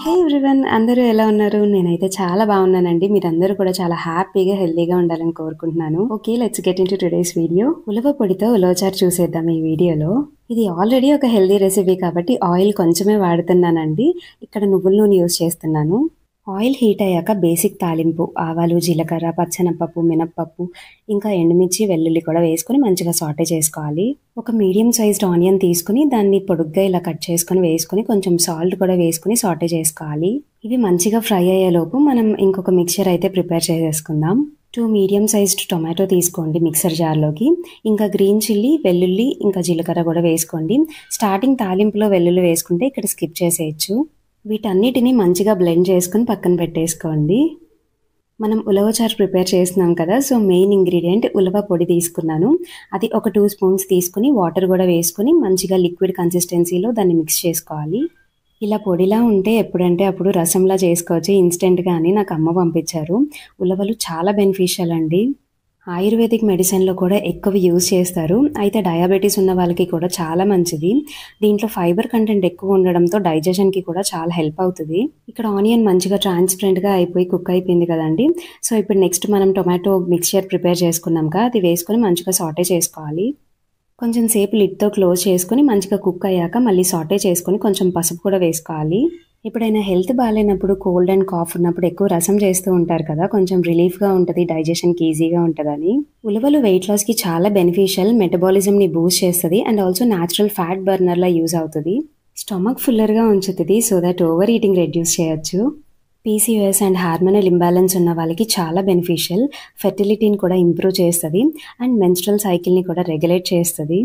హే everyone అందరూ ఎలా ఉన్నారు? నేనైతే చాలా బాగున్నానండి. మీరందరూ కూడా చాలా హ్యాపీగా, హెల్తీగా ఉండాలని కోరుకుంటున్నాను. Okay, let's get into today's video. ఉలవ పొడితో ఉలవచారు చూసేద్దాం ఈ వీడియోలో. ఇది ఆల్రెడీ ఒక హెల్తీ రెసిపీ కాబట్టి ఆయిల్ కొంచెమే వాడుతున్నానండి. ఇక్కడ నువ్వుల నూనె యూజ్ చేస్తున్నాను. ఆయిల్ హీట్ అయ్యాక బేసిక్ తాలింపు ఆవాలు, జీలకర్ర, పచ్చెనపప్పు, మినప్పప్పు, ఇంకా ఎండుమిర్చి, వెల్లుల్లి కూడా వేసుకొని మంచిగా సాటే చేసుకోవాలి. ఒక మీడియం సైజ్డ్ ఆనియన్ తీసుకుని దాన్ని పొడుగ్గా ఇలా కట్ చేసుకుని వేసుకుని కొంచెం సాల్ట్ కూడా వేసుకుని సాటే చేసుకోవాలి. ఇవి మంచిగా ఫ్రై అయ్యేలోపు మనం ఇంకొక మిక్చర్ అయితే ప్రిపేర్ చేసేసుకుందాం. 2 మీడియం సైజ్డ్ టొమాటో తీసుకోండి మిక్సర్ జార్లోకి. ఇంకా గ్రీన్ చిల్లీ, వెల్లుల్లి, ఇంకా జీలకర్ర కూడా వేసుకోండి. స్టార్టింగ్ తాలింపులో వెల్లుల్లి వేసుకుంటే ఇక్కడ స్కిప్ చేసేయచ్చు. వీటన్నిటిని మంచిగా బ్లెండ్ చేసుకుని పక్కన పెట్టేసుకోండి. మనం ఉలవచారు ప్రిపేర్ చేస్తున్నాం కదా, సో మెయిన్ ఇంగ్రీడియంట్ ఉలవ పొడి తీసుకున్నాను. అది ఒక 2 స్పూన్స్ తీసుకుని వాటర్ కూడా వేసుకుని మంచిగా లిక్విడ్ కన్సిస్టెన్సీలో దాన్ని మిక్స్ చేసుకోవాలి. ఇలా పొడిలా ఉంటే ఎప్పుడంటే అప్పుడు రసంలా చేసుకోవచ్చు ఇన్స్టెంట్గా అని నాకు అమ్మ పంపించారు. ఉలవలు చాలా బెనిఫిషియల్ అండి. ఆయుర్వేదిక్ మెడిసిన్లో కూడా ఎక్కువ యూజ్ చేస్తారు. అయితే డయాబెటీస్ ఉన్న వాళ్ళకి కూడా చాలా మంచిది. దీంట్లో ఫైబర్ కంటెంట్ ఎక్కువ ఉండడంతో డైజెషన్కి కూడా చాలా హెల్ప్ అవుతుంది. ఇక్కడ ఆనియన్ మంచిగా ట్రాన్స్పరెంట్గా అయిపోయి కుక్ అయిపోయింది కదండి. సో ఇప్పుడు నెక్స్ట్ మనం టొమాటో మిక్చర్ ప్రిపేర్ చేసుకున్నాం కదా, అది వేసుకొని మంచిగా సాటే చేసుకోవాలి. కొంచెం సేపు లిడ్తో క్లోజ్ చేసుకుని మంచిగా కుక్ అయ్యాక మళ్ళీ సాటే చేసుకొని కొంచెం పసుపు కూడా వేసుకోవాలి. ఎప్పుడైనా హెల్త్ బాగాలేనప్పుడు, కోల్డ్ అండ్ కాఫ్ ఉన్నప్పుడు ఎక్కువ రసం చేస్తూ ఉంటారు కదా, కొంచెం రిలీఫ్గా ఉంటుంది, డైజెషన్కి ఈజీగా ఉంటుందని. ఉలవలు వెయిట్ లాస్కి చాలా బెనిఫిషియల్, మెటబాలిజంని బూస్ట్ చేస్తుంది అండ్ ఆల్సో న్యాచురల్ ఫ్యాట్ బర్నర్లా యూజ్ అవుతుంది. స్టమక్ ఫుల్లర్గా ఉంచుతుంది so that overeating reduce చేయొచ్చు. పీసీఓఎస్ అండ్ హార్మోనల్ ఇంబ్యాలెన్స్ ఉన్న వాళ్ళకి చాలా బెనిఫిషియల్, ఫెర్టిలిటీని కూడా ఇంప్రూవ్ చేస్తుంది అండ్ మెన్స్ట్రల్ సైకిల్ని కూడా రెగ్యులేట్ చేస్తుంది.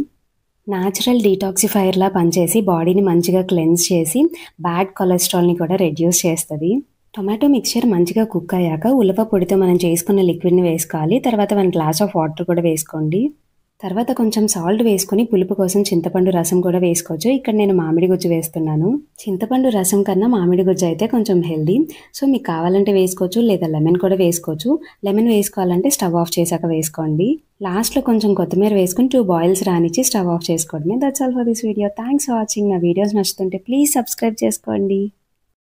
న్యాచురల్ డీటాక్సిఫైర్లా పనిచేసి బాడీని మంచిగా క్లెన్స్ చేసి బ్యాడ్ కొలెస్ట్రాల్ని కూడా రెడ్యూస్ చేస్తుంది. టొమాటో మిక్చర్ మంచిగా కుక్ అయ్యాక ఉలవ పొడితో మనం చేసుకున్న లిక్విడ్ని వేసుకోవాలి. తర్వాత 1 గ్లాస్ ఆఫ్ వాటర్ కూడా వేసుకోండి. తర్వాత కొంచెం సాల్ట్ వేసుకొని పులుపు కోసం చింతపండు రసం కూడా వేసుకోవచ్చు. ఇక్కడ నేను మామిడి గుజ్జు వేస్తున్నాను. చింతపండు రసం కన్నా మామిడి గుజ్జు అయితే కొంచెం హెల్దీ. సో మీకు కావాలంటే వేసుకోవచ్చు, లేదా లెమన్ కూడా వేసుకోవచ్చు. లెమన్ వేసుకోవాలంటే స్టవ్ ఆఫ్ చేశాక వేసుకోండి. లాస్ట్లో కొంచెం కొత్తిమీర వేసుకుని 2 బాయిల్స్ రానిచ్చి స్టవ్ ఆఫ్ చేసుకోవడమే. That's all for this video. Thanks for watching. నా వీడియోస్ నచ్చుతుంటే ప్లీజ్ సబ్స్క్రైబ్ చేసుకోండి.